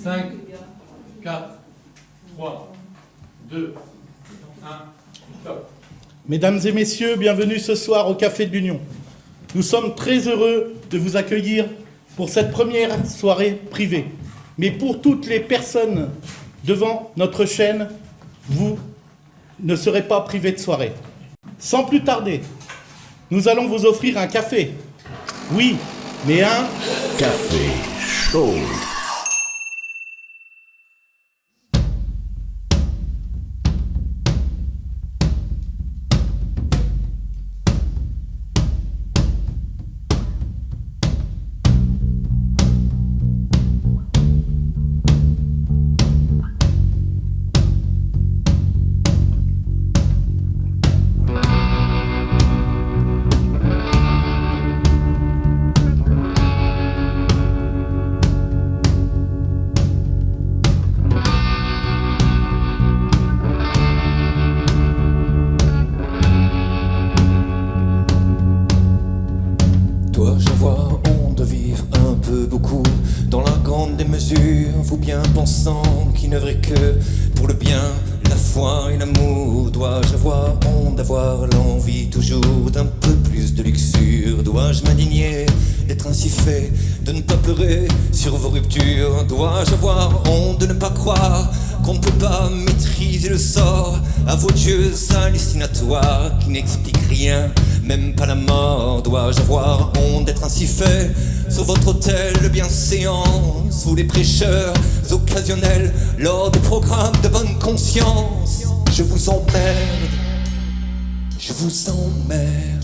5, 4, 3, 2, 1, top. Mesdames et messieurs, bienvenue ce soir au Café de l'Union. Nous sommes très heureux de vous accueillir pour cette première soirée privée. Mais pour toutes les personnes devant notre chaîne, vous ne serez pas privés de soirée. Sans plus tarder, nous allons vous offrir un café. Oui, mais un café chaud. Dois-je avoir honte de vivre un peu beaucoup dans la grande des mesures, vous bien pensant qu'il ne vrai que pour le bien, la foi et l'amour? Dois-je avoir honte d'avoir l'envie toujours d'un peu plus de luxure? Dois-je m'indigner d'être ainsi fait, de ne pas pleurer sur vos ruptures? Dois-je avoir honte de ne pas croire qu'on ne peut pas maîtriser le sort à vos dieux hallucinatoires qui n'expliquent rien, même pas la mort? Dois-je avoir honte d'être ainsi fait sur votre autel de bienséance, sous les prêcheurs occasionnels lors des programmes de bonne conscience? Je vous emmerde, je vous emmerde.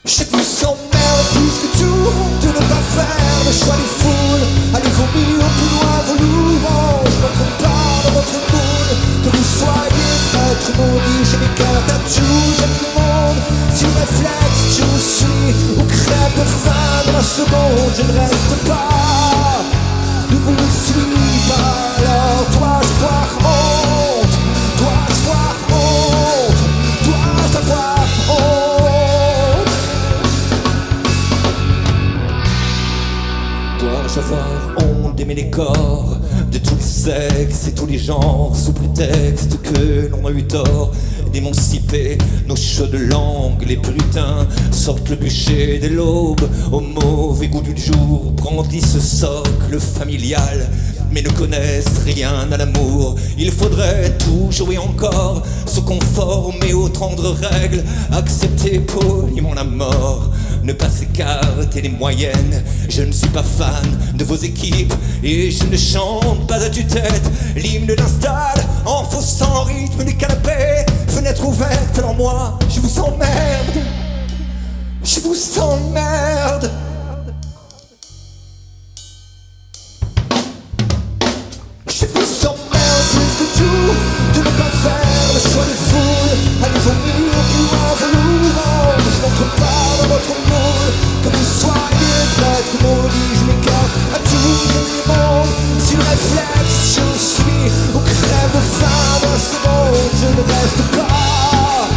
Je vous emmerde plus que tout de ne pas faire le choix des foules. Allez vomir au plus loin vos louanges, n'entre pas dans votre moule. Que vous soyez prêtre maudit, j'ai mes cartes à tout, j'aime le monde. Si le réflexe, je vous suis, ou crève de faim dans la seconde, je ne reste pas, ne vous suis pas. Alors dois-je avoir honte, dois-je avoir honte, dois-je avoir honte? Dois-je avoir honte d'aimer les corps de tous les sexes et tous les genres, sous prétexte que l'on a eu tort d'émanciper nos chaudes langues? Les puritains sortent le bûcher dès l'aube, au mauvais goût du jour, brandissent ce socle familial, mais ne connaissent rien à l'amour. Il faudrait toujours et encore se conformer aux tendres règles, accepter poliment la mort, ne pas s'écarter les moyennes. Je ne suis pas fan de vos équipes et je ne chante pas à tue-tête l'hymne d'install en faussant rythme du canapé. Fenêtre ouverte, alors moi, je vous emmerde, je vous emmerde. Je vous emmerde plus que tout de ne pas faire le choix des foules. Allez vomir au plus loin vos louanges, je n'entre pas dans votre moule. Que vous soyez prêtre maudit, je m'écarte à tout le monde. Si le réflexe je vous suis, ou crève de faim dans la seconde, je ne reste pas,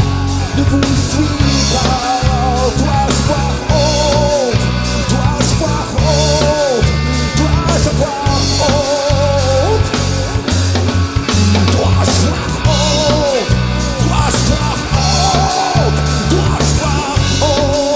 ne vous suis pas. Alors dois-je avoir honte, dois-je avoir honte, dois-je avoir honte? Dois-je avoir honte, dois-je avoir honte, dois-je avoir honte?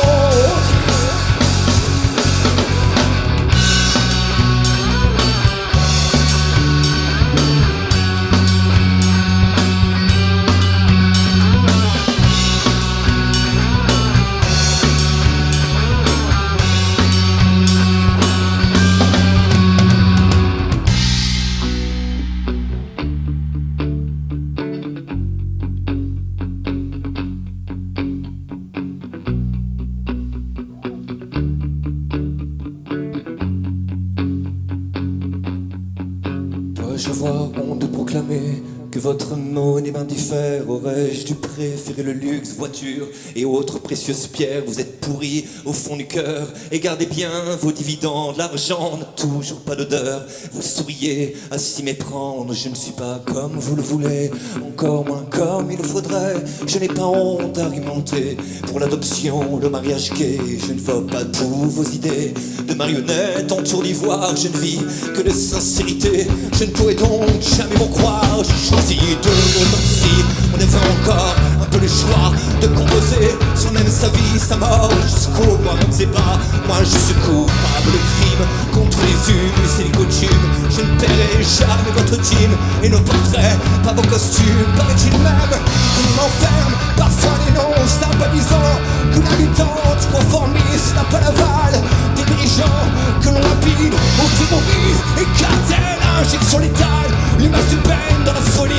Dois-je avoir honte de proclamer que votre monnaie m'indiffère. Aurais-je dû préférer le luxe, voiture et autres précieuses pierres? Vous êtes pourris au fond du cœur et gardez bien vos dividendes. L'argent n'a toujours pas d'odeur. Vous souriez à s'y méprendre. Je ne suis pas comme vous le voulez, encore moins comme il faudrait. Je n'ai pas honte d'argumenter pour l'adoption, le mariage gay. Je ne vois pas de vos idées de marionnettes en tour d'ivoire. Je ne vis que de sincérité. Je ne pourrais donc jamais m'en croire. J'ai choisi de comme si on avait encore un peu le choix de composer sur même sa vie, sa mort, jusqu'au moi on ne sait pas. Moi je suis coupable de crime contre les us et les coutumes. Je ne paierai jamais votre team et nos portraits, pas vos costumes. Paraît-il même qu'on m'enferme parfois les noms sympathisants, que l'habitant du conformisme n'a pas l'aval des dirigeants, que l'on lapide au terrorisme et cartel, injection létale, l'image du peine dans la folie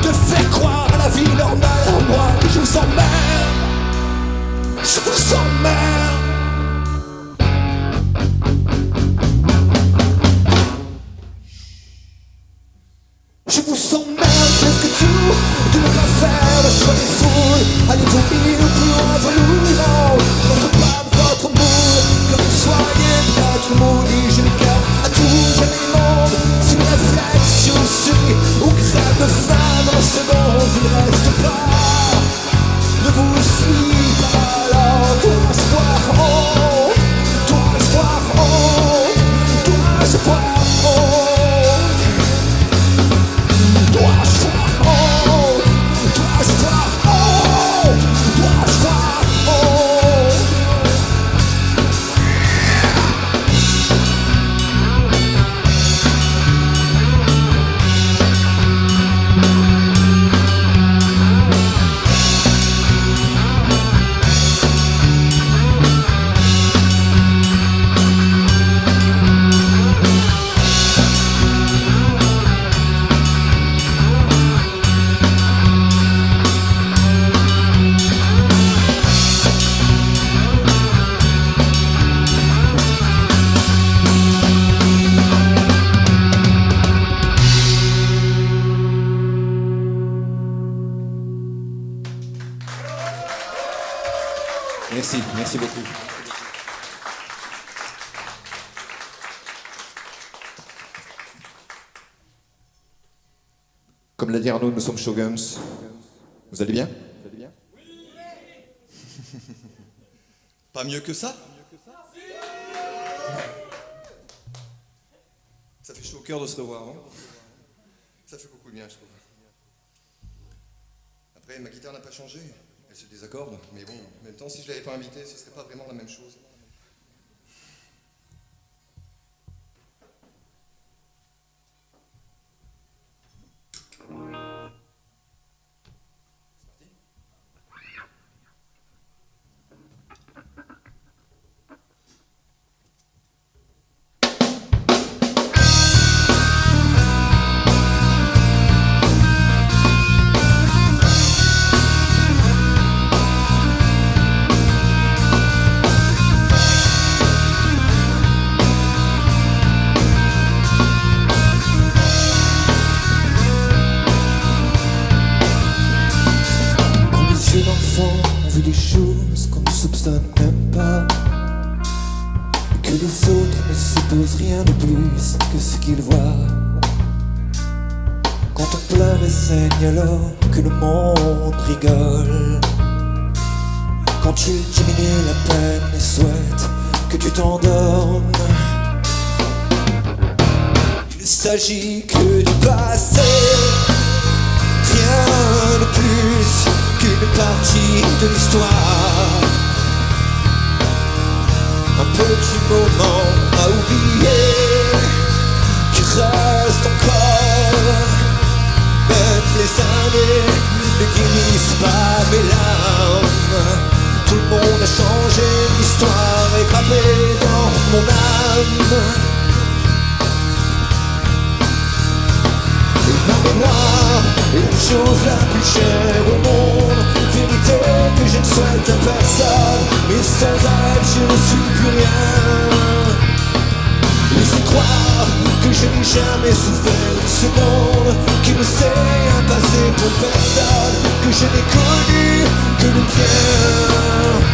de faire croire à la vie normale. À moi je vous emmerde, je vous emmerde. Je vous emmerde presque tout, de ne pas faire le choix des foules. Allez-vous mille plus loin, non, votre pape, votre moule. Que vous soyez peut-être maudit, je m'écarte à tout jamais le monde. Si le réflexe je vous suis, ou crève de faim dans la seconde, il ne reste pas. Ne vous suis pas alors, toi espoir honte, toi espoir honte, toi espoir honte. Merci beaucoup. Comme l'a dit Arnaud, nous sommes Shoguns. Vous allez bien? Pas mieux que ça? Ça fait chaud au cœur de se revoir, hein? Ça fait beaucoup de bien, je trouve. Après, ma guitare n'a pas changé. Elle se désaccorde, mais bon, en même temps, si je ne l'avais pas invitée, ce ne serait pas vraiment la même chose. Rien de plus que ce qu'il voit. Quand on pleure et saigne alors que le monde rigole. Quand tu diminues la peine et souhaites que tu t'endormes. Il ne s'agit que du passé, rien de plus qu'une partie de l'histoire. Un petit moment à oublier qui reste encore. Même les années ne guérissent pas mes larmes. Tout le monde a changé, l'histoire est gravée dans mon âme. Et ma mémoire est la chose la plus chère au monde. Vérité que je ne souhaite à personne, mais sans elle je ne suis plus rien. Laissez croire que je n'ai jamais souffert une seconde, qui ne sait un passé pour personne, que je n'ai connu que le bien.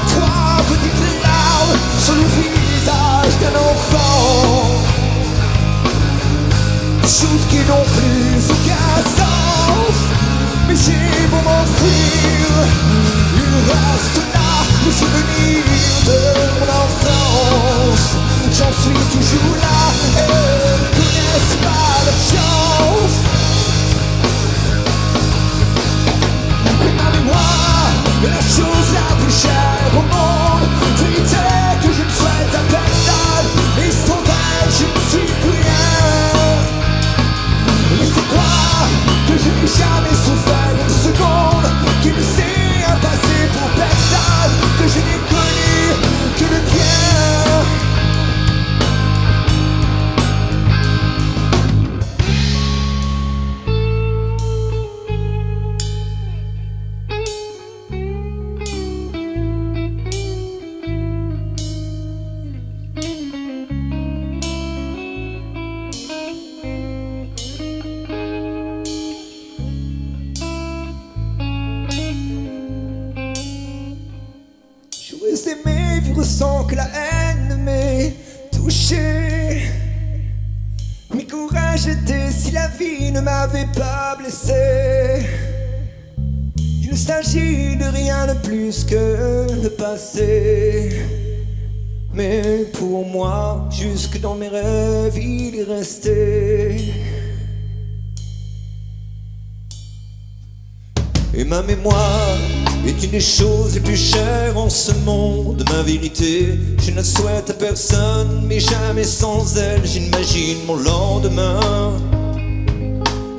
Trois petites larmes sur le visage d'un enfant, choses qui n'ont plus aucun sens, mais j'ai beau m'enfuir, il reste là le souvenir de mon enfance. J'en suis toujours là et ne connaissent pas la chance. Ma mémoire est la chose la plus chère au monde, vérité que je ne souhaite à personne, et sans elle je ne suis plus rien. Laissez croire que je n'ai jamais souffert une seconde, qu'il ne s'est un passé pour personne, que je n'ai connu que le bien. J'aurais aimé vivre sans que la haine m'ait touché. Mais courage était si la vie ne m'avait pas blessé. Il ne s'agit de rien de plus que le passé. Mais pour moi, jusque dans mes rêves, il est resté. Et ma mémoire est une des choses les plus chères en ce monde. Ma vérité, je ne la souhaite à personne, mais jamais sans elle, j'imagine mon lendemain.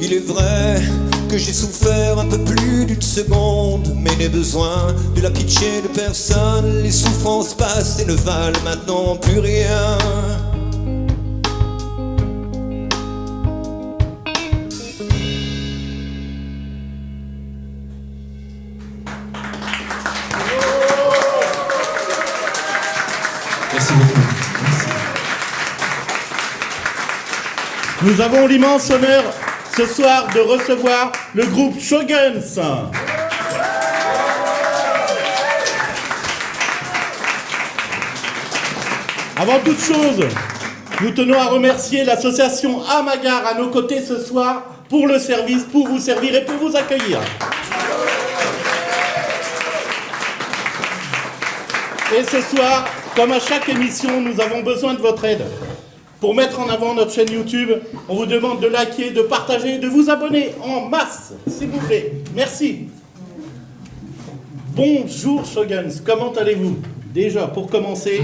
Il est vrai que j'ai souffert un peu plus d'une seconde, mais n'ai besoin de la pitié de personne. Les souffrances passées ne valent maintenant plus rien. Merci beaucoup. Merci. Nous avons l'immense honneur ce soir de recevoir le groupe Shoguns. Avant toute chose, nous tenons à remercier l'association Amagar à nos côtés ce soir pour le service, pour vous servir et pour vous accueillir. Et ce soir, comme à chaque émission, nous avons besoin de votre aide. Pour mettre en avant notre chaîne YouTube, on vous demande de liker, de partager, de vous abonner en masse, s'il vous plaît. Merci. Bonjour Shoguns, comment allez-vous? Déjà, pour commencer,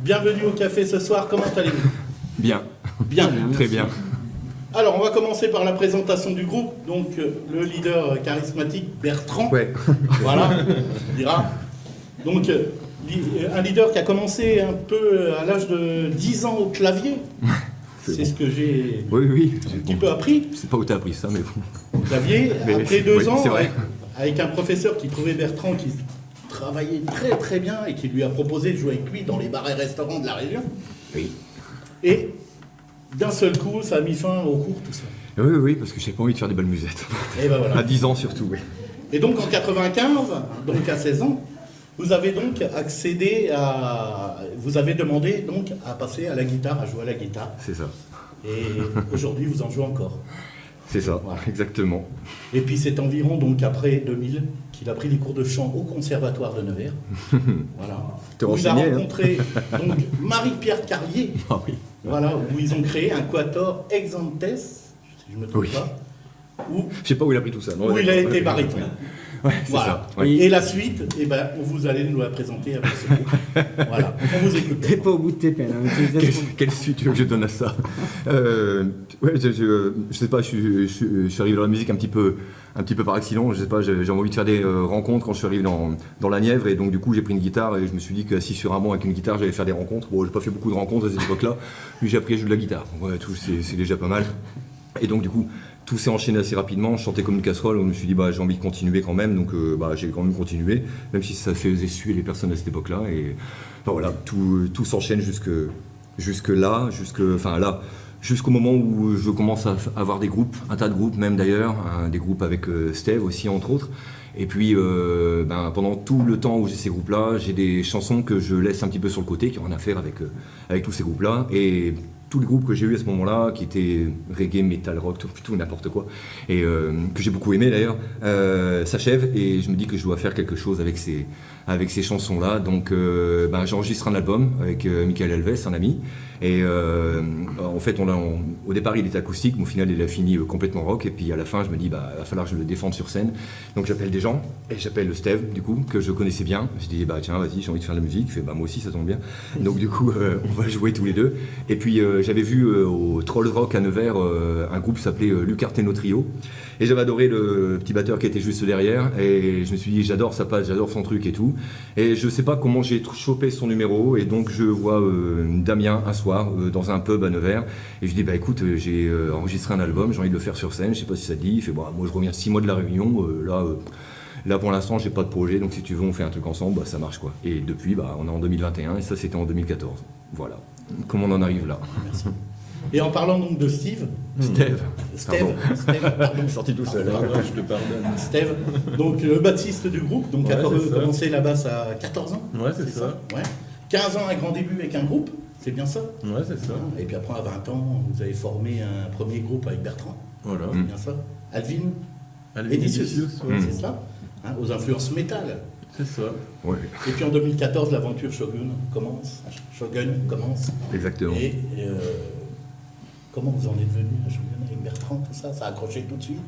bienvenue au café ce soir, comment allez-vous? Bien. Bien. Très bien. Alors, on va commencer par la présentation du groupe. Donc, le leader charismatique, Bertrand. Ouais. Voilà, on dira. Donc, un leader qui a commencé un peu à l'âge de 10 ans au clavier. C'est ce que j'ai Oui. un petit peu appris. Je sais pas où t'as appris ça, mais bon. Au clavier, Mais après 2 oui, ans, c'est vrai. avec un professeur qui trouvait Bertrand qui travaillait très très bien et qui lui a proposé de jouer avec lui dans les bars et restaurants de la région. Oui. Et d'un seul coup, ça a mis fin au cours, tout ça. Oui, parce que j'ai pas envie de faire des belles musettes. Et ben voilà. À 10 ans surtout, oui. Et donc en 95, donc à 16 ans, vous avez donc accédé à... Vous avez demandé donc à passer à la guitare, à jouer à la guitare. C'est ça. Et aujourd'hui, vous en jouez encore. C'est ça, Voilà. exactement. Et puis c'est environ donc après 2000 qu'il a pris des cours de chant au Conservatoire de Nevers. Voilà. T'es Où il a renseigné, hein. rencontré donc Marie-Pierre Carlier. Ah oui. Voilà, où ils ont créé un quatuor Exantes, si je ne me trompe Oui. pas, où Je sais pas où il a pris tout ça. Non, il a d'accord. été baryton. Ouais, c'est Voilà. ça. Ouais. Et la suite, eh ben, vous allez nous la présenter avec ce groupe. Voilà, on vous écoute. T'es pas au bout de tes peines. Hein. Quelle suite tu veux que je donne à ça? Ouais, je sais pas, je suis arrivé dans la musique un petit peu par accident. Je sais pas, j'ai envie de faire des rencontres quand je suis arrivé dans la Nièvre, et donc du coup j'ai pris une guitare et je me suis dit qu'assis sur un banc avec une guitare, j'allais faire des rencontres. Bon, j'ai pas fait beaucoup de rencontres à cette époque-là, mais j'ai appris à jouer de la guitare. Ouais, tout, c'est déjà pas mal. Et donc du coup, tout s'est enchaîné assez rapidement. Je chantais comme une casserole. Je me suis dit, bah, j'ai envie de continuer quand même. Donc j'ai quand même continué, même si ça faisait suer les personnes à cette époque-là. Et enfin, voilà, tout s'enchaîne jusqu'au moment où je commence à avoir des groupes, un tas de groupes même d'ailleurs, des groupes avec Steve aussi entre autres. Et puis pendant tout le temps où j'ai ces groupes-là, j'ai des chansons que je laisse un petit peu sur le côté, qui ont rien à faire avec tous ces groupes-là. Et tous les groupes que j'ai eu à ce moment-là, qui étaient reggae, metal, rock, tout n'importe quoi, et que j'ai beaucoup aimé d'ailleurs, s'achèvent, et je me dis que je dois faire quelque chose avec ces chansons-là. Donc j'enregistre un album avec Michael Alves, un ami, et en fait au départ il était acoustique, mais au final il a fini complètement rock, et puis à la fin je me dis il va falloir que je le défende sur scène. Donc j'appelle des gens, et j'appelle Steve du coup, que je connaissais bien. Je dis tiens vas-y, j'ai envie de faire de la musique. Il fait moi aussi ça tombe bien. Donc du coup on va jouer tous les deux. Et puis j'avais vu au Troll Rock à Nevers un groupe s'appelait Lucarteno Trio, et j'avais adoré le petit batteur qui était juste derrière, et je me suis dit j'adore sa patte, j'adore son truc et tout. Et je sais pas comment j'ai chopé son numéro, et donc je vois Damien un soir dans un pub à Nevers, et je dis écoute, j'ai enregistré un album, j'ai envie de le faire sur scène, je sais pas si ça te dit. Il fait moi je reviens 6 mois de la Réunion, là pour l'instant j'ai pas de projet, donc si tu veux on fait un truc ensemble, ça marche quoi. Et depuis on est en 2021, et ça c'était en 2014. Voilà comment on en arrive là. Merci. Et en parlant donc de Steve, Steve, pardon. sorti tout seul. Je te pardonne. Steve, donc le bassiste du groupe, donc Ouais, a c'est ça. commencé la basse à 14 ans. Ouais, c'est ça. Ouais. 15 ans un grand début avec un groupe, c'est bien ça. Ouais, c'est ça. Et puis après à 20 ans, vous avez formé un premier groupe avec Bertrand, Voilà. c'est bien ça. Alvin, Alvin Edicius, Edicius, ouais. c'est ça, hein, aux influences métal. C'est ça. Ouais, Et puis en 2014, l'aventure Shogun commence. exactement. Et comment vous en êtes venu à Shogun avec Bertrand, tout ça? Ça a accroché tout de suite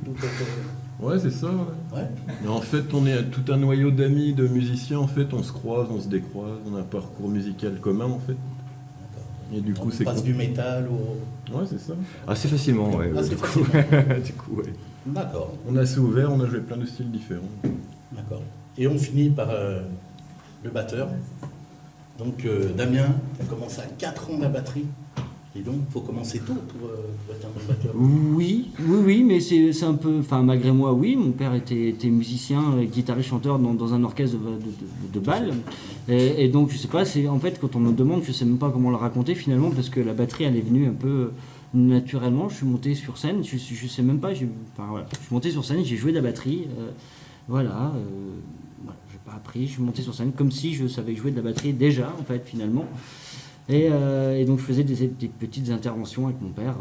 Ouais, c'est ça. Ouais. Ouais. Mais en fait, on est tout un noyau d'amis, de musiciens. En fait, on se croise, on se décroise. On a un parcours musical commun, en fait. Et du coup, On c'est passe cool. du métal au... Ouais, c'est ça. Assez facilement, ouais. Assez du coup. facilement. Du coup, ouais. D'accord, On est assez ouvert, on a joué plein de styles différents. d'accord. Et on finit par le batteur. Donc Damien, tu as commencé à 4 ans la batterie. Et donc, il faut commencer tôt pour être un bon batteur. Oui, mais c'est un peu... Enfin, malgré moi, oui. Mon père était musicien, guitariste, chanteur dans un orchestre de bal. Et donc, je sais pas, en fait, quand on me demande, je sais même pas comment le raconter finalement, parce que la batterie, elle est venue un peu naturellement. Je suis monté sur scène, je sais même pas, voilà. Je suis monté sur scène, j'ai joué de la batterie. Voilà, j'ai pas appris, je suis monté sur scène comme si je savais jouer de la batterie déjà, en fait, finalement. Et donc je faisais des petites interventions avec mon père.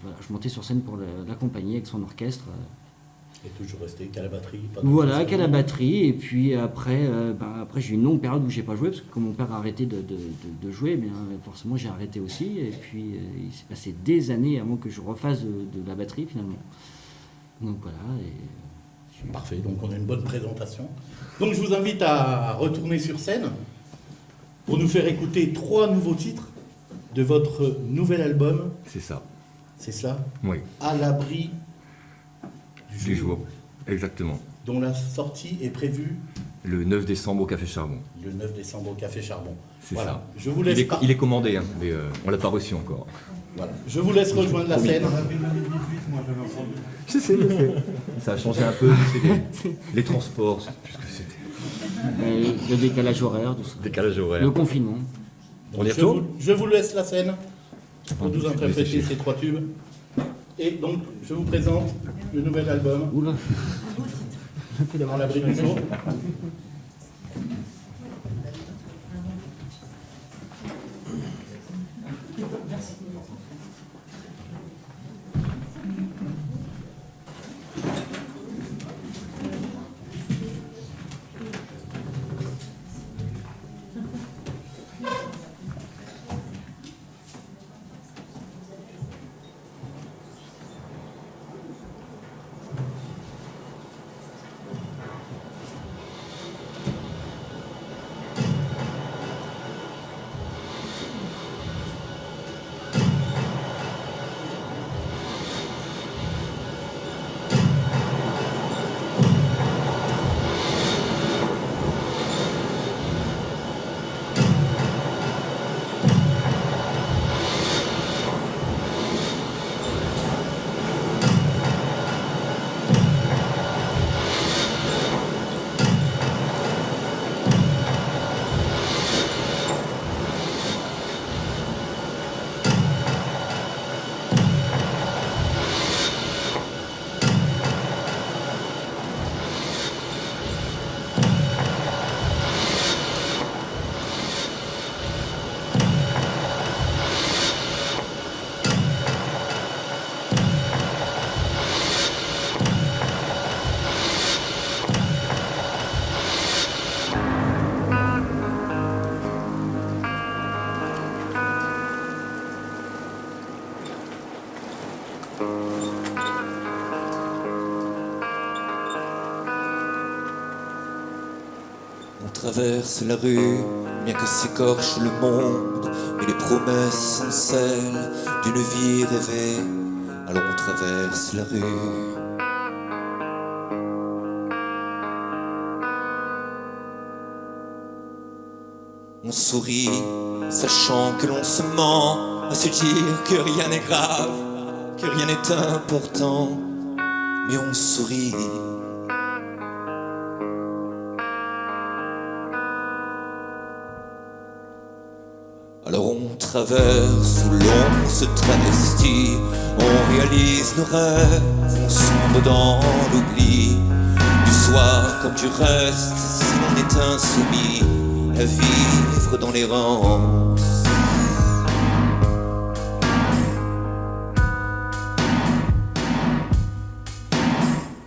Voilà, je montais sur scène pour l'accompagner avec son orchestre. Et toujours resté qu'à la batterie. Pas Voilà, qu'à la batterie. Et puis après j'ai eu une longue période où j'ai pas joué, parce que quand mon père a arrêté de jouer, bien, forcément j'ai arrêté aussi. Et puis il s'est passé des années avant que je refasse de la batterie finalement. Donc voilà. Parfait, donc on a une bonne présentation. Donc je vous invite à retourner sur scène pour nous faire écouter 3 nouveaux titres de votre nouvel album. C'est ça. C'est cela? Oui. À l'abri Du jour. Exactement. Dont la sortie est prévue Le 9 décembre au Café Charbon. le 9 décembre au Café Charbon. C'est Voilà. ça. Je vous laisse Il est commandé, hein, mais on l'a pas reçu encore. Voilà. Je vous laisse rejoindre la scène. Je sais. Ça a changé un peu, les transports, plus que c'était. Le décalage horaire, tout ça. Décalage horaire. Le confinement. On y retourne? Je vous laisse la scène pour nous je vais interpréter sécher. ces 3 tubes. Et donc, je vous présente le nouvel album. Oula. À l'abri du jour. On traverse la rue, bien que s'écorche le monde, mais les promesses sont celles d'une vie rêvée. Alors on traverse la rue. On sourit, sachant que l'on se ment, à se dire que rien n'est grave, que rien n'est important, mais on sourit. Alors on traverse où l'on se travestit, on réalise nos rêves, on sombre dans l'oubli, du soir comme du reste, si l'on est insoumis à vivre dans l'errance.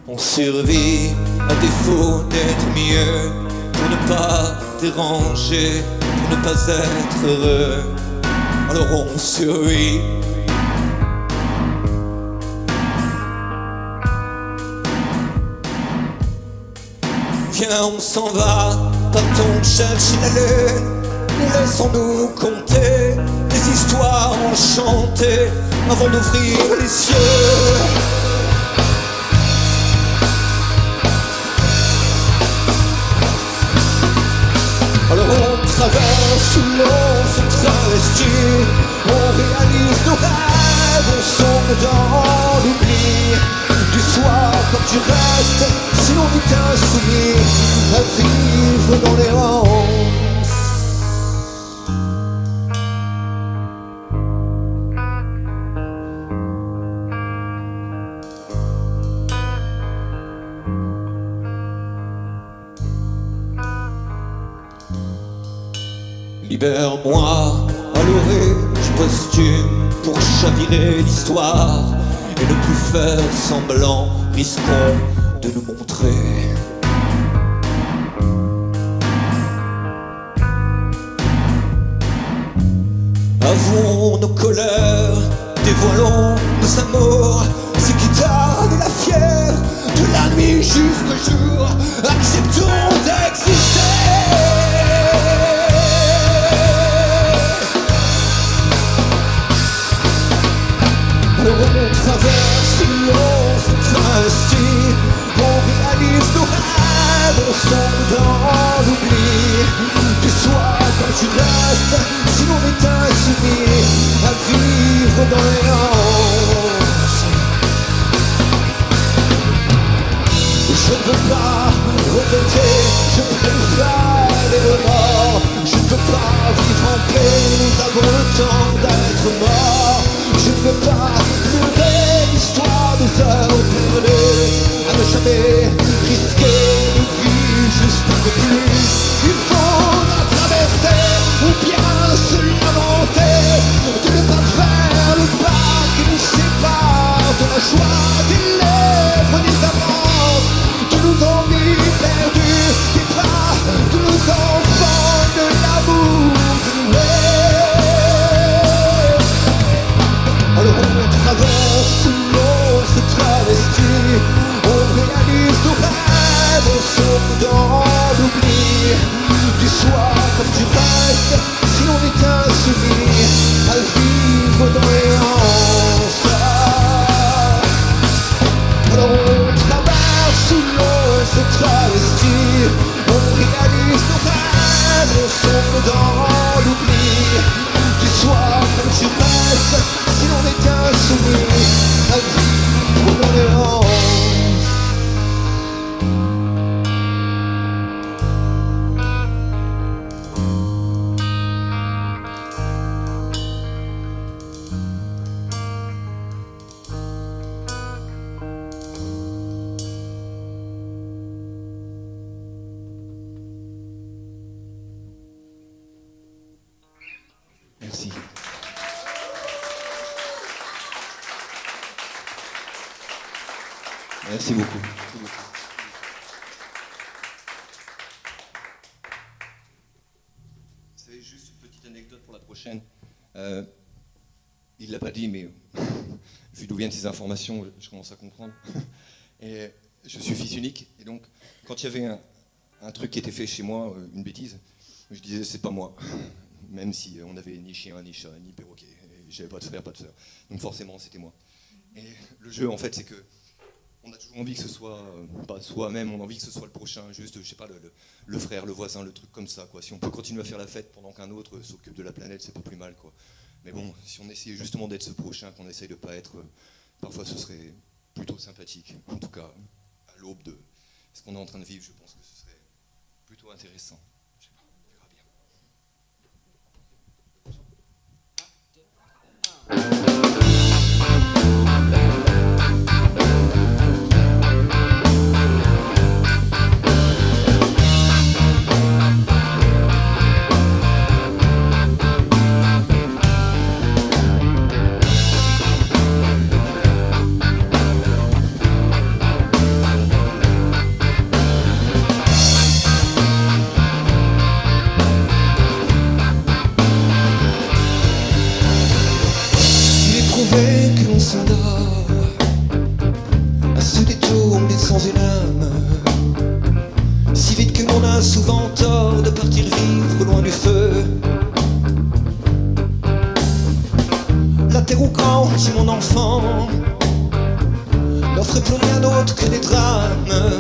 On survit à défaut d'être mieux, pour ne pas déranger, pour ne pas être heureux. Alors on survit. Viens, on s'en va, partons chercher la lune. Laissons-nous compter des histoires enchantées avant d'ouvrir les cieux. Alors on traverse où l'on se travestit, on réalise nos rêves, on sombre dans l'oubli, du soir comme du reste, si l'on est insoumis à vivre dans l'errance. Libère-moi à l'orage posthume pour chavirer l'histoire et ne plus faire semblant, risquons de nous montrer. Avouons nos colères, dévoilons nos amours, c'est guitare de la fièvre, de la nuit jusqu'au jour, acceptons d'exister. Alors on traverse, on se travestit, on réalise nos rêves, on sombre dans l'oubli, du soir comme du reste, si l'on est insoumis à vivre dans l'errance. Je ne veux pas regretter, je préfère les remords, je ne veux pas vivre en paix, nous avons le temps d'être morts. Je ne veux pas pleurer l'histoire des heures perdues, à ne jamais risquer une vie juste un peu plus. Il faut la traverser ou bien se lamenter, de ne pas faire le pas qui nous sépare de la joie des lèvres des amants, de nos envies perdues, des pas de nos enfants, de l'amour brûlé. Alors on traverse, l'on se travestit, on réalise nos rêves, on sombre dans l'oubli, du soir comme du reste, si l'on est insoumis à vivre dans l'errance. Alors on traverse, l'on se travestit, on réalise nos rêves, on sombre dans l'oubli, du soir comme du reste, si l'on est insoumis à vivre dans l'errance. Merci. Merci beaucoup. C'est juste une petite anecdote pour la prochaine. Il l'a pas dit, mais vu d'où viennent ces informations, je commence à comprendre. Et je suis fils unique, et donc quand il y avait un truc qui était fait chez moi, une bêtise, je disais c'est pas moi, même si on n'avait ni chien, ni chat, ni perroquet, et j'avais pas de frère, pas de sœur, donc forcément c'était moi. Et le jeu en fait c'est que on a toujours envie que ce soit, pas soi-même, on a envie que ce soit le prochain, juste, je sais pas, le frère, le voisin, le truc comme ça, quoi. Si on peut continuer à faire la fête pendant qu'un autre s'occupe de la planète, c'est pas plus mal, quoi. Mais bon, si on essayait justement d'être ce prochain qu'on essaye de pas être, parfois ce serait plutôt sympathique. En tout cas, à l'aube de ce qu'on est en train de vivre, je pense que ce serait plutôt intéressant. Je sais pas, on verra bien. Que l'on s'endort à se détourner sans une âme, si vite que l'on a souvent tort de partir vivre loin du feu. La terre où grandit mon enfant n'offre plus rien d'autre que des drames.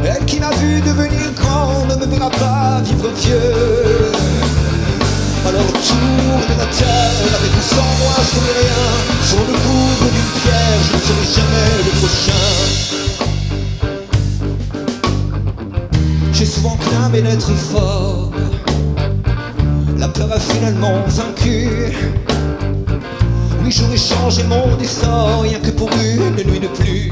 Elle qui m'a vu devenir grand ne me verra pas vivre vieux. Alors tourne la terre avec ou sans moi, je n'ai rien. Sur le bout d'une pierre, je ne serai jamais le prochain. J'ai souvent clamé d'être fort, la peur a finalement vaincu. Oui, j'aurais changé mon essor, rien que pour une nuit de plus.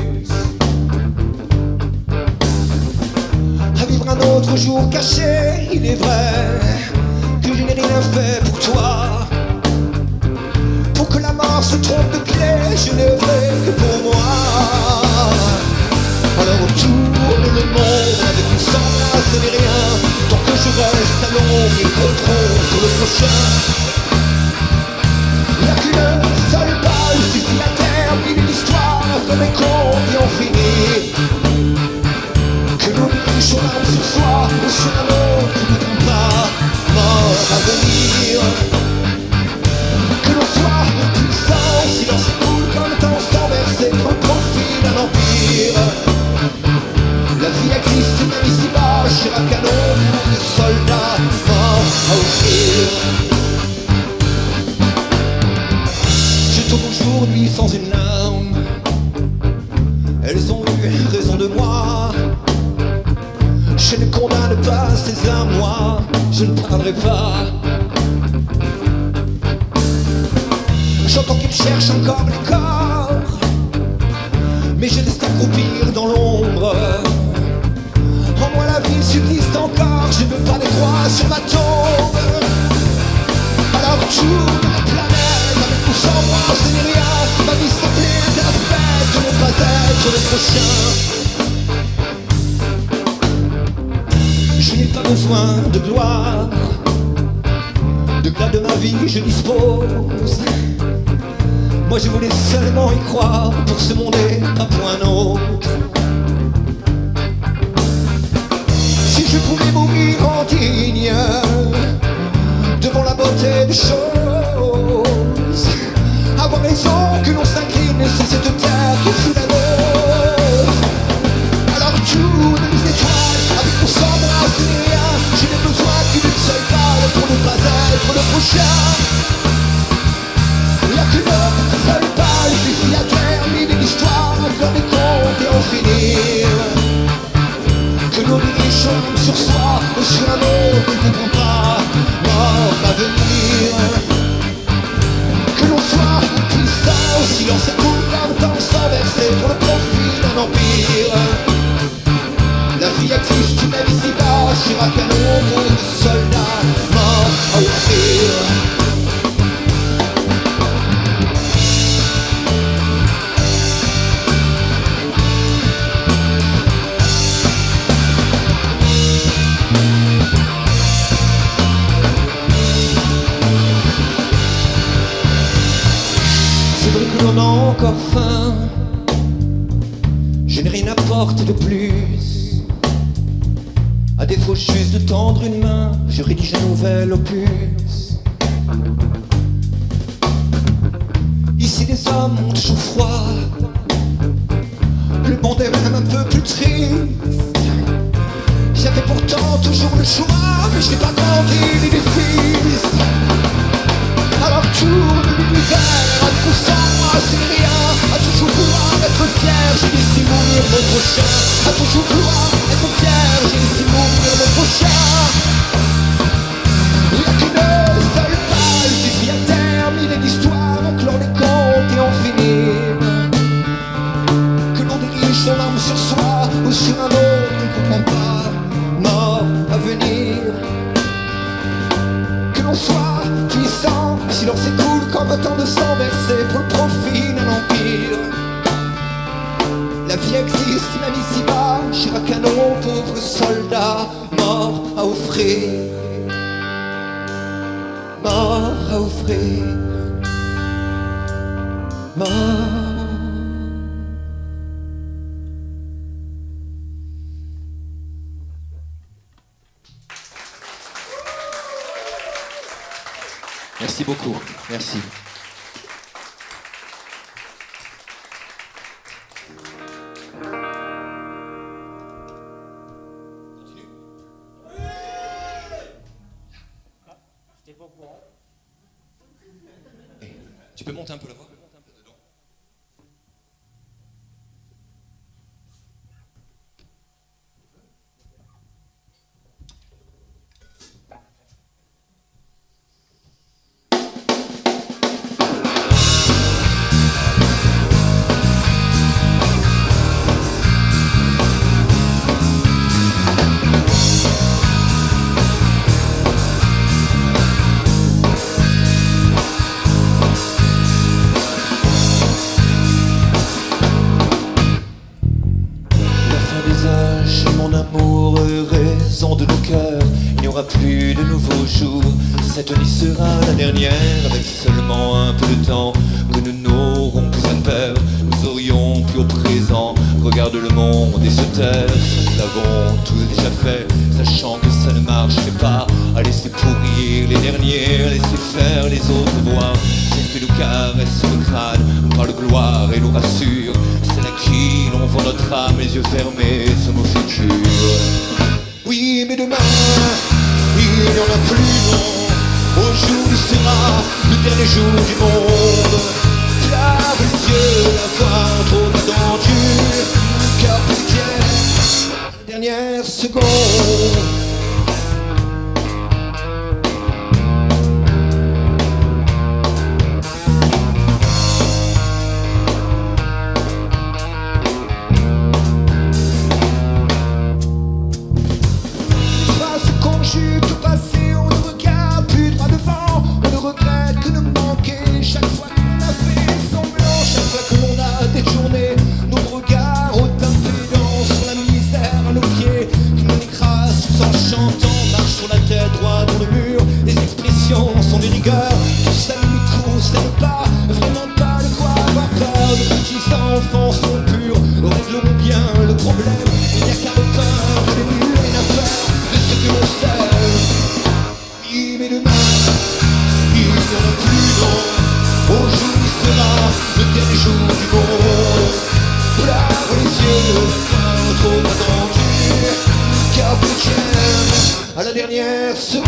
À vivre un autre jour caché, il est vrai que je n'ai rien fait pour toi. Pour que la mort se trompe de clé, je n'ai œuvré que pour moi. Alors tourne le monde avec une sans ce n'est rien, tant que je reste à l'ombre et contrôle sur le prochain. Il n'y a qu'une seule balle, suffit à terminer l'histoire comme les contes qui ont fini. Que l'on liche en arme sur soi ou sur un autre qui ne trompe pas. Mort à venir, que l'on soit puissant, silence s'écoule comme le temps sans verser pour le profit d'un empire. La vie existe même ici-bas, chair à canon, de soldats morts à offrir. Je tourne aujourd'hui sans une larme, elles ont eu raison de moi. Je ne condamne pas ces âmes, moi, je ne parlerai pas. J'entends qu'ils cherchent encore les corps, mais je reste accroupir dans l'ombre. En moi la vie subsiste encore, je ne veux pas les croix sur ma tombe. Alors tourne la planète, avec ou sans moi, ce n'est rien. Ma vie s'appelle à la fête, de ne pas être le prochain. Je n'ai pas besoin de gloire, de glas de ma vie je dispose. Moi je voulais seulement y croire pour ce monde et pas pour un autre. Si je pouvais mourir en digne devant la beauté des choses, avoir raison que l'on s'incline, c'est cette terre qui fut la nôtre. Alors tourne les étoiles avec ou sans moi, ce n'est rien. Je n'ai besoin qu'une seule balle pour ne pas être le prochain. Il n'y a qu'une seule balle, suffit à terminer l'histoire comme les contes et en finir. Que l'on dirige sur soi ou sur un autre, ne comprend pas, mort à venir. Que l'on soit puissant, au silence s'écoule comme temps sans verser pour le profit d'un empire. La vie existe même ici-bas, chair à canon pour des soldats morts à offrir. C'est vrai que l'on a encore faim. Je n'ai rien à porter de plus. À défaut juste de tendre une main, je rédige un nouvel opus. Ici les hommes ont toujours froid. Le monde est même un peu plus triste. J'avais pourtant toujours le choix, mais je n'ai pas grandi ni des fils. Alors tourne l'univers, à tout sans moi c'est rien. À toujours vouloir être fier, j'ai laissé mourir mon prochain. À toujours vouloir être fier, j'ai laissé mourir mon prochain. Il n'y a qu'une seule page, il suffit à terminer l'histoire, en clore les comptes et en finir. Que l'on dirige son arme sur soi ou sur un autre, on ne comprend pas. Mort à venir. Que l'on soit puissant, si l'on s'écoule comme autant de sang versé pour le profit d'un empire. La vie existe même ici-bas, chair à canon, pauvre soldat, mort à offrir. Mort à offrir. Mort. Merci beaucoup, merci. Tu peux monter un peu la voix? De nos cœurs, il n'y aura plus de nouveaux jours. Cette nuit sera la dernière, avec seulement un peu de temps que nous n'aurons plus à perdre. Nous aurions plus au présent. Regarde le monde et se taire. Nous l'avons tous déjà fait, sachant que ça ne marcherait pas. À laisser pourrir les derniers, à laisser faire les autres voir. Celle qui nous caresse le crâne, nous parle de gloire et nous rassure. Celle à qui l'on vend notre âme, les yeux fermés sur nos futurs. Oui, mais demain, il n'y en a plus, non. Aujourd'hui sera le dernier jour du monde. Lave les yeux d'avoir trop attendu, car peut-être la dernière seconde. Tout passé, on ne regarde plus droit devant. On ne regrette que de manquer chaque fois qu'on a fait semblant. Chaque fois que l'on a détourné nos regards au d'impédance sur la misère à nos pieds qui nous écrase tout en chantant. Marche sur la tête droit dans le mur. Les expressions sont des rigueurs. Tout ça nous court, ça ne pas, vraiment pas de quoi avoir peur. Les petits enfants sont purs, règlons bien le problème. Il n'y a qu'à l'auteur de les murs et l'affaire de ce que l'on sait. Oui, mais demain, il n'y en a plus, non. Aujourd'hui sera le dernier jour du monde. Lave les yeux, trop attendu, car peut-être à la dernière seconde.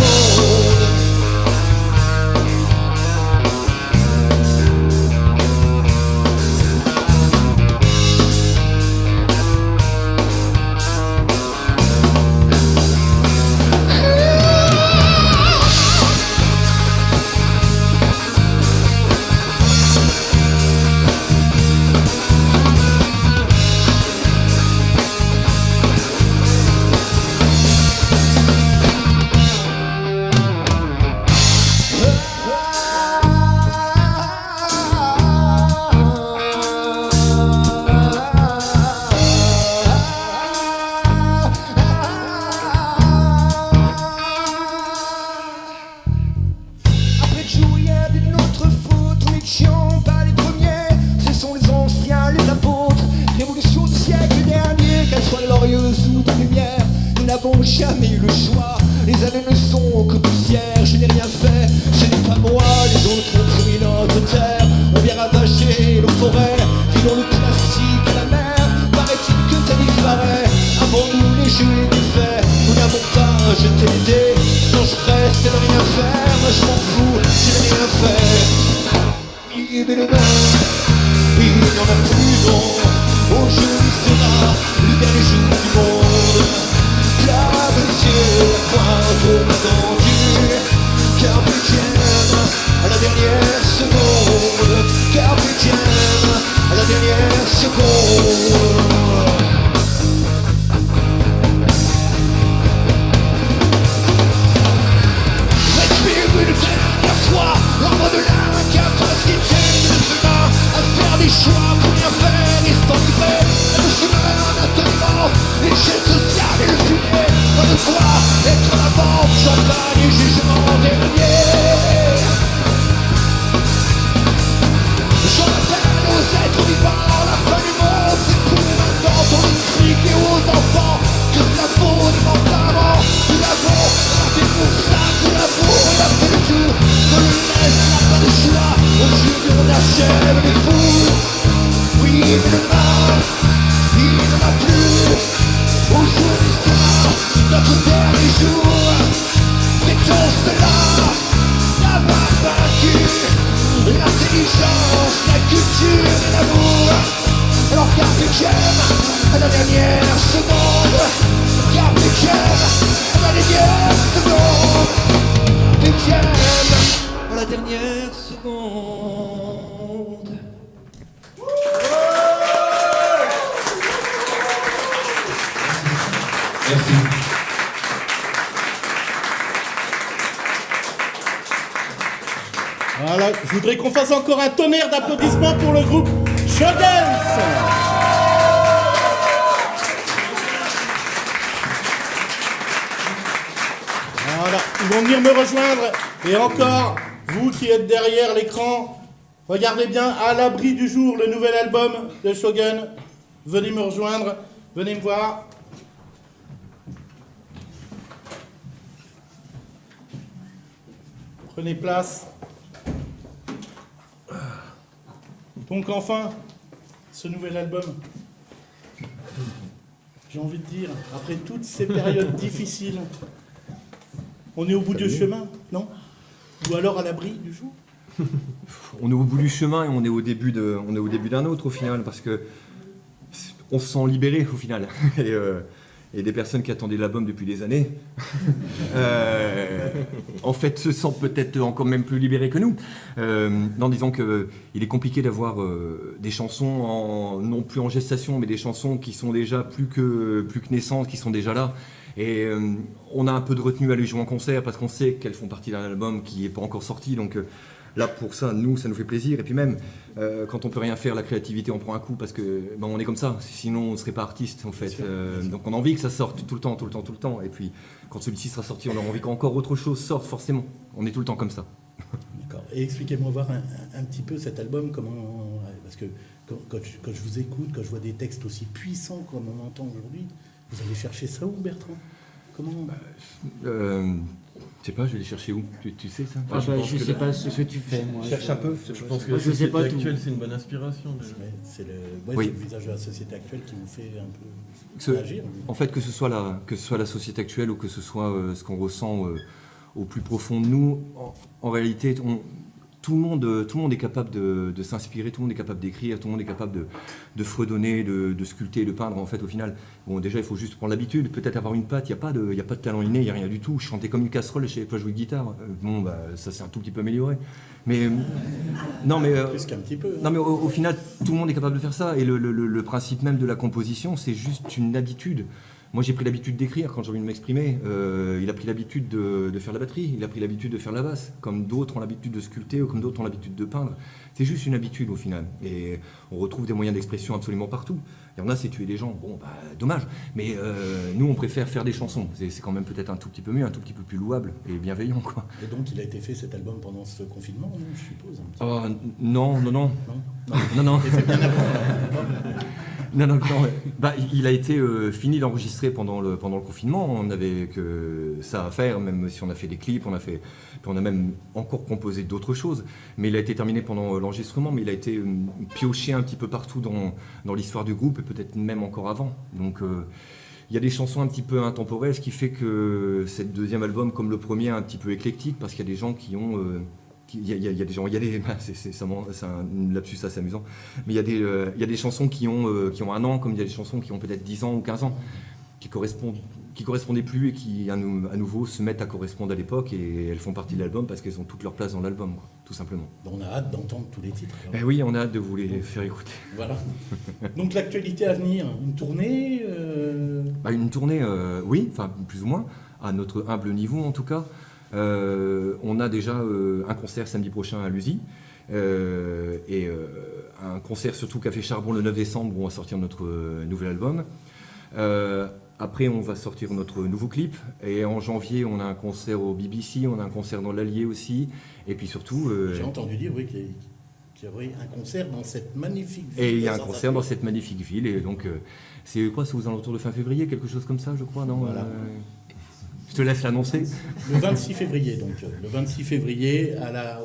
Après tout, il y a de notre faute, nous n'étions pas les premiers. Les années ne sont que poussière, je n'ai rien fait, ce n'est pas moi, les autres ont pris notre terre, ont bien ravagé nos forêts, filons le plastique à la mer, paraît-il que ça disparaît, avant nous les jeux étaient faits, nous n'avons pas jeté les dés, non je reste à ne rien faire, moi je m'en fous, je n'ai rien fait. Il est demain, il n'y en a plus non, aujourd'hui sera le dernier jour du monde. Clave les yeux, la pointe au malentendu, carpe diem, à la dernière seconde, carpe diem, à la dernière seconde. Respire une dernière fois, l'ombre de l'incapacité de l'humain à faire des choix pour rien faire et s'enivrer. Le chemin d'intolérance, l'échelle sociale et le fumier. Pas de quoi être la vente, champagne et jugement dernier. J'en appelle aux êtres vivants, la fin du monde, c'est pour maintenant ton expliquer aux enfants que la faute mentalement. Nous l'avons raté pour ça, nous l'avons, il a fait le tour. On le laisse, n'a pas de choix, aujourd'hui on achève les fous. Oui, mais demain, il n'en a plus. Aujourd'hui sera notre dernier jour. Fêtons cela, d'avoir vaincu l'intelligence, la culture et l'amour. Alors carpe diem, à la dernière seconde. Carpe diem, à la dernière seconde. Carpe diem, à la dernière seconde. Merci. Voilà, je voudrais qu'on fasse encore un tonnerre d'applaudissements pour le groupe Showdance. Voilà, ils vont venir me rejoindre. Et encore, vous qui êtes derrière l'écran, regardez bien À l'abri du jour, le nouvel album de Shogun. Venez me rejoindre, venez me voir. Prenez place. Donc enfin, ce nouvel album, j'ai envie de dire, après toutes ces périodes difficiles, on est au bout du chemin, non? Ou alors à l'abri du jour? On est au bout du chemin et on est au début d'un autre au final, parce que on se sent libéré au final. Et des personnes qui attendaient l'album depuis des années, en fait, se sentent peut-être encore même plus libérées que nous. Non, disons qu'il est compliqué d'avoir des chansons non plus en gestation, mais des chansons qui sont déjà plus que naissantes, qui sont déjà là. Et on a un peu de retenue à les jouer en concert parce qu'on sait qu'elles font partie d'un album qui n'est pas encore sorti. Donc là, pour ça, ça nous fait plaisir. Et puis même, quand on peut rien faire, la créativité, on prend un coup parce que on est comme ça. Sinon, on ne serait pas artiste, en fait. Donc on a envie que ça sorte tout le temps. Et puis, quand celui-ci sera sorti, on aura envie qu'encore autre chose sorte, forcément. On est tout le temps comme ça. D'accord. Et expliquez-moi voir un petit peu cet album, comment... Parce que quand je vous écoute, quand je vois des textes aussi puissants comme on entend aujourd'hui, vous allez chercher ça où, Bertrand? Comment... Je sais pas, je vais les chercher où? Tu sais ça? Je sais pas ce que tu fais, moi. Cherche un peu. Je pense que Moi, la je sais société pas tout. actuelle, c'est une bonne inspiration. déjà. C'est Oui. le visage de la société actuelle qui vous fait un Ce- peu agir. En fait, que ce soit la société actuelle ou que ce soit ce qu'on ressent au plus profond de nous, en réalité, tout le monde est capable de s'inspirer, tout le monde est capable d'écrire, tout le monde est capable de fredonner, de sculpter, de peindre. En fait, au final, bon, déjà, il faut juste prendre l'habitude, peut-être avoir une patte. Il n'y a pas de talent inné, il n'y a rien du tout. Je chantais comme une casserole, je ne savais pas jouer de guitare. Ça s'est un tout petit peu amélioré. Mais Plus qu'un petit peu. Hein. non, mais au final, tout le monde est capable de faire ça. Et le principe même de la composition, c'est juste une habitude. Moi, j'ai pris l'habitude d'écrire quand j'ai envie de m'exprimer. Il a pris l'habitude de faire la batterie. Il a pris l'habitude de faire la basse. Comme d'autres ont l'habitude de sculpter ou comme d'autres ont l'habitude de peindre. C'est juste une habitude au final. Et on retrouve des moyens d'expression absolument partout. Il y en a, c'est tuer des gens. Bon, dommage. Mais nous, on préfère faire des chansons. C'est quand même peut-être un tout petit peu mieux, un tout petit peu plus louable et bienveillant, quoi. Et donc, il a été fait cet album pendant ce confinement, non, je suppose. Un petit peu. Oh, non. Non. Non. Et c'est bien avant. Non. Bah, il a été fini d'enregistrer pendant le confinement. On n'avait que ça à faire, même si on a fait des clips, puis on a même encore composé d'autres choses. Mais il a été terminé pendant l'enregistrement, mais il a été pioché un petit peu partout dans l'histoire du groupe et peut-être même encore avant. Donc il y a des chansons un petit peu intemporelles, ce qui fait que ce deuxième album, comme le premier, est un petit peu éclectique parce qu'il y a des gens qui ont il y a des gens, c'est un lapsus assez amusant, mais il y a des chansons qui ont 1 an, comme il y a des chansons qui ont peut-être 10 ans ou 15 ans, qui correspondaient plus et qui à nouveau se mettent à correspondre à l'époque, et elles font partie de l'album parce qu'elles ont toute leur place dans l'album, quoi, tout simplement. On a hâte d'entendre tous les titres. Eh oui, on a hâte de vous les faire écouter. Voilà. Donc l'actualité à venir, une tournée Une tournée, oui, enfin plus ou moins, à notre humble niveau en tout cas. On a déjà un concert samedi prochain à l'USI et un concert surtout Café Charbon le 9 décembre où on va sortir notre nouvel album. Après on va sortir notre nouveau clip et en janvier on a un concert au BBC, on a un concert dans l'Allier aussi et puis surtout... J'ai entendu dire oui, qu'il y aurait un concert dans cette magnifique ville. Et il y a un concert dans cette magnifique ville et donc c'est quoi, c'est aux alentours de fin février, quelque chose comme ça je crois, non voilà. Je te laisse l'annoncer. Le 26 février, donc. Le 26 février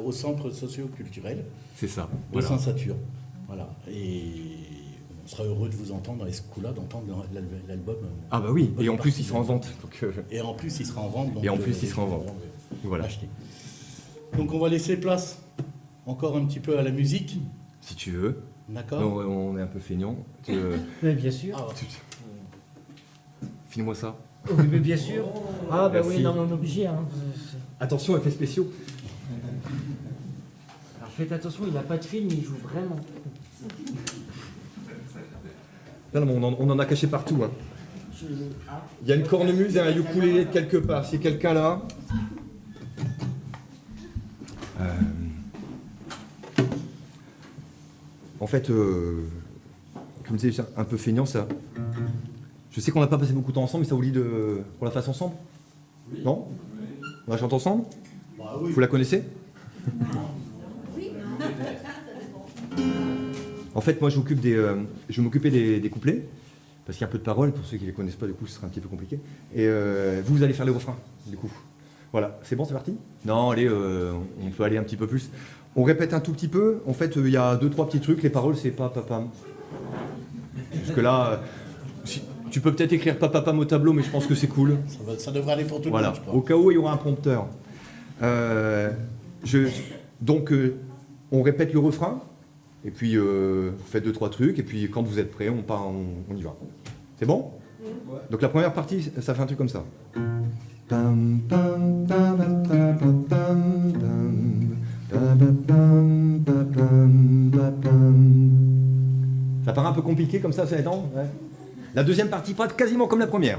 au centre socio-culturel. C'est ça. De Voilà. Saint-Satur. Voilà. Et on sera heureux de vous entendre dans les coups-là, d'entendre l'album. Ah bah oui, et en plus il sera en vente. Donc, Et en plus il sera en vente. Donc, et en plus il sera en vente. Voilà. Acheter. Donc on va laisser place encore un petit peu à la musique. Si tu veux. D'accord. Non, on est un peu feignant. Mais bien sûr. File-moi ça. Oui, mais bien sûr. Ah, bah Merci. oui, non, mais on est obligé. Hein. Attention, effets spéciaux. Alors faites attention, il n'a pas de film, il joue vraiment. Non, mais on en a caché partout. Hein. Il y a une cornemuse et un ukulélé de quelque part. C'est quelqu'un là. En fait, comme je disais, un peu feignant ça. Je sais qu'on n'a pas passé beaucoup de temps ensemble, mais ça vous dit qu'on la fasse ensemble? Oui. Non? On la chante ensemble? Oui. Vous la connaissez? En fait, moi, je vais m'occuper des couplets, parce qu'il y a un peu de paroles, pour ceux qui ne les connaissent pas, du coup, ce sera un petit peu compliqué. Et vous allez faire les refrains, du coup. Voilà, c'est bon, c'est parti? Non, allez, on peut aller un petit peu plus. On répète un tout petit peu. En fait, il y a 2-3 petits trucs. Les paroles, c'est pas papam. Jusque là, tu peux peut-être écrire pas papam au tableau, mais je pense que c'est cool. Ça devrait aller pour tout le monde, je crois. Au cas où il y aura un prompteur. Donc, on répète le refrain. Et puis, vous faites 2-3 trucs. Et puis, quand vous êtes prêts, on y va. C'est bon? Ouais. Donc, la première partie, ça fait un truc comme ça. Ça paraît un peu compliqué comme ça attend, ouais. La deuxième partie part quasiment comme la première.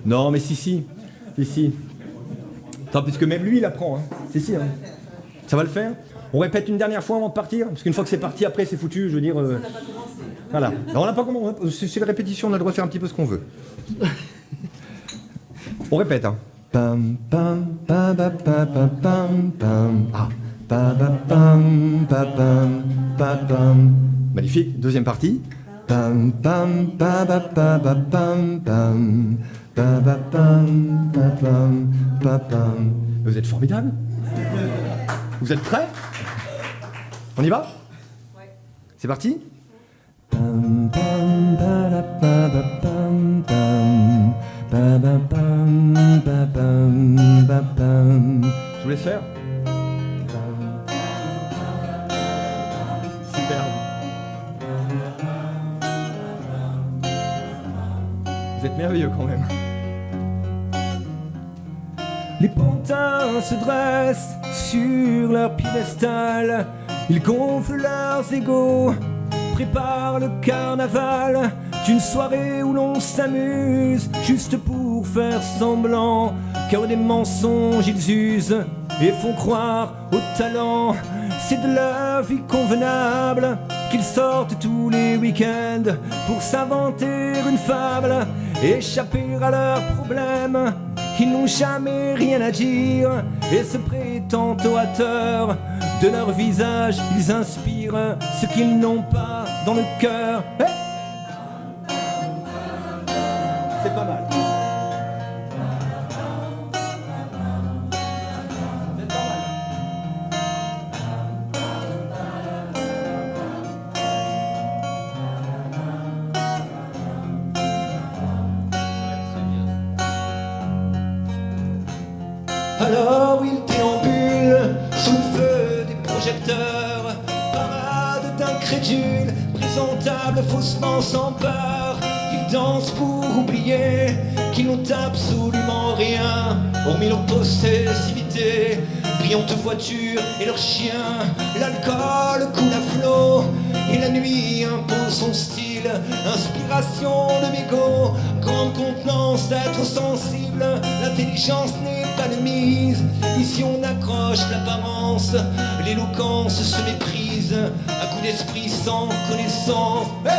Non mais si. Attends, puisque même lui il apprend, hein. Si, hein. Ça va le faire? On répète une dernière fois avant de partir? Parce qu'une fois que c'est parti, après c'est foutu, je veux dire... Voilà. Non, on n'a pas commencé. C'est la répétition, on a le droit de faire un petit peu ce qu'on veut. On répète, hein. Magnifique. Deuxième partie. Vous êtes formidables. Vous êtes prêts? On y va? Ouais. C'est parti? Je vous laisse faire. Super. Vous êtes merveilleux quand même. Les pantins se dressent sur leur piédestal, ils gonflent leurs égos, préparent le carnaval d'une soirée où l'on s'amuse juste pour faire semblant, car des mensonges ils usent et font croire au talent. C'est de leur vie convenable qu'ils sortent tous les week-ends pour s'inventer une fable, échapper à leurs problèmes Ils n'ont jamais rien à dire et se prétendent orateurs. De leur visage, ils inspirent ce qu'ils n'ont pas dans le cœur. Hey, c'est pas mal. Alors il déambule sous le feu des projecteurs, parade d'incrédules, présentable faussement sans peur. Ils dansent pour oublier qu'ils n'ont absolument rien, hormis leur possessivité, brillante voiture et leurs chiens. L'alcool coule à flot et la nuit impose son style. Inspiration de mégot, grande contenance, être sensible. L'intelligence n'est pas de mise. Ici on accroche l'apparence, l'éloquence se méprise. À coup d'esprit sans connaissance. Hey,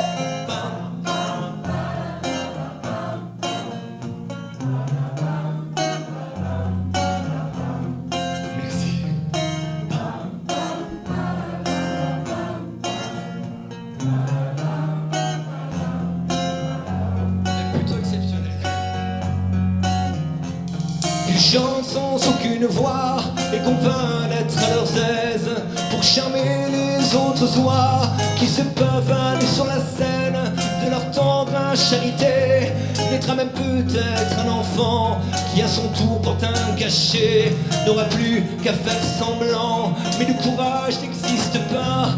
chantent sans aucune voix et convainc d'être à leurs aises pour charmer les autres oies qui se pavanent sur la scène. De leur tendre charité naîtra même peut-être un enfant qui à son tour porte un cachet, n'aura plus qu'à faire semblant, mais le courage n'existe pas.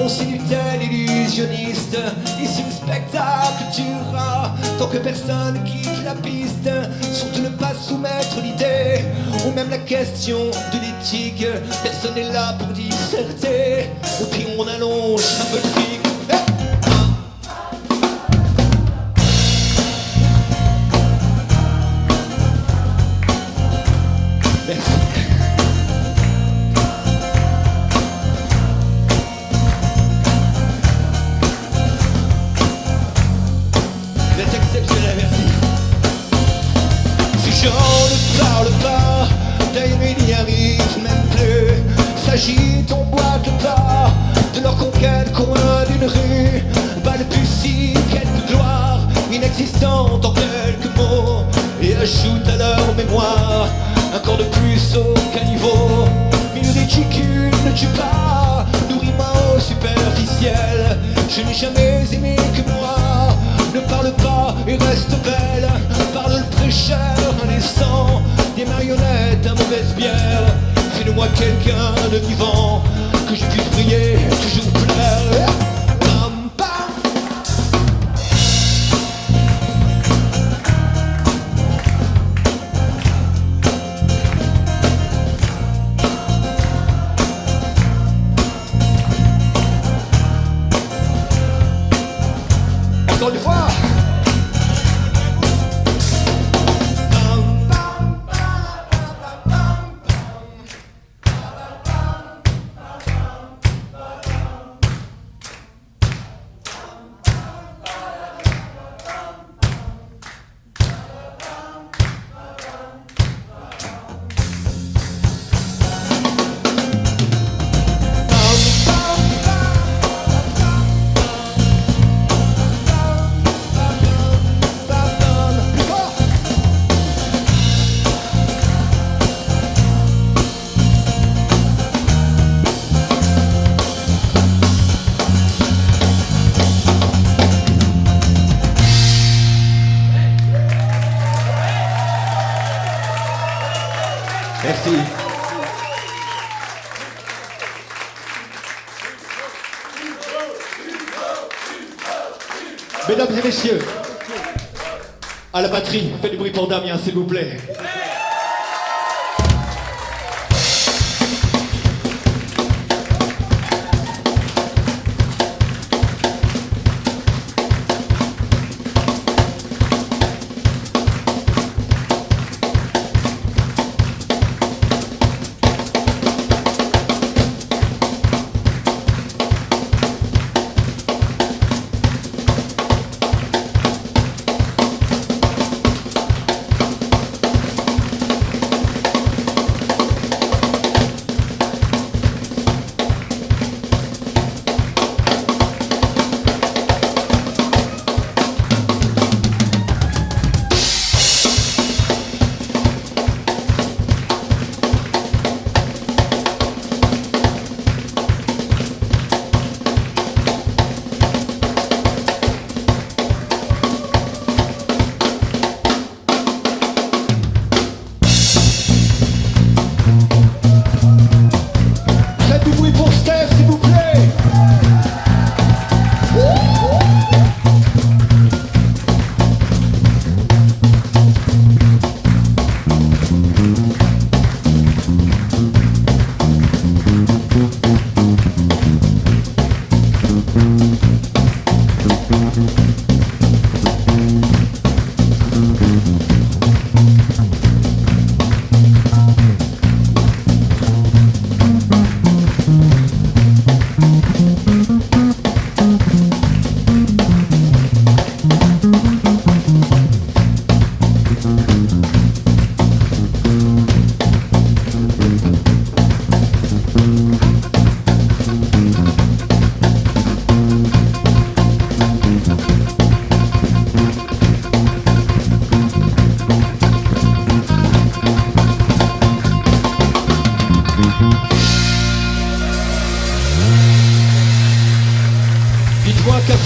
On séduit tel illusionniste, ici le spectacle durera tant que personne quitte la piste. Surtout ne pas soumettre l'idée ou même la question de l'éthique. Personne n'est là pour disserter, au pire on allonge un peu le fric. S'agite, on boit le pas de leur conquête, coin d'une rue, balbutie quelques gloires inexistantes en quelques mots, et ajoute à leur mémoire un corps de plus au caniveau. Mais le ridicule ne tue pas, nourris-moi au superficiel. Je n'ai jamais aimé que moi, ne parle pas et reste belle. Parle le prêcheur indécent, des marionnettes à mauvaise bière. Fais-le-moi quelqu'un de vivant, que je puisse prier, toujours plaire. Pam, pam. Encore une fois. Merci. Mesdames et messieurs, à la batterie, faites du bruit pour Damien, s'il vous plaît.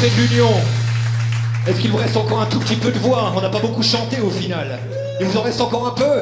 Café de l'Union. Est-ce qu'il vous reste encore un tout petit peu de voix? On n'a pas beaucoup chanté au final. Il vous en reste encore un peu?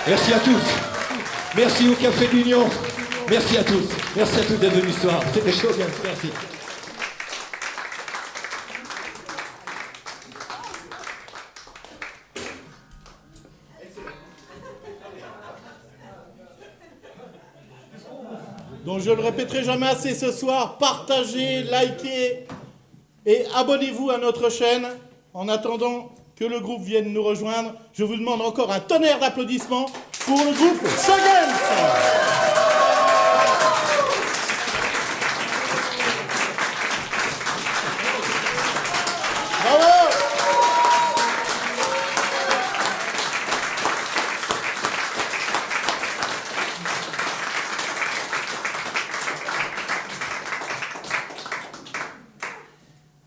Merci à tous. Merci au Café de l'Union. Merci à tous. Merci à tous d'être venus ce soir. C'était chaud, bien. Merci. Donc je le répéterai jamais assez ce soir, partagez, likez et abonnez-vous à notre chaîne. En attendant que le groupe vienne nous rejoindre, je vous demande encore un tonnerre d'applaudissements pour le groupe Shoguns.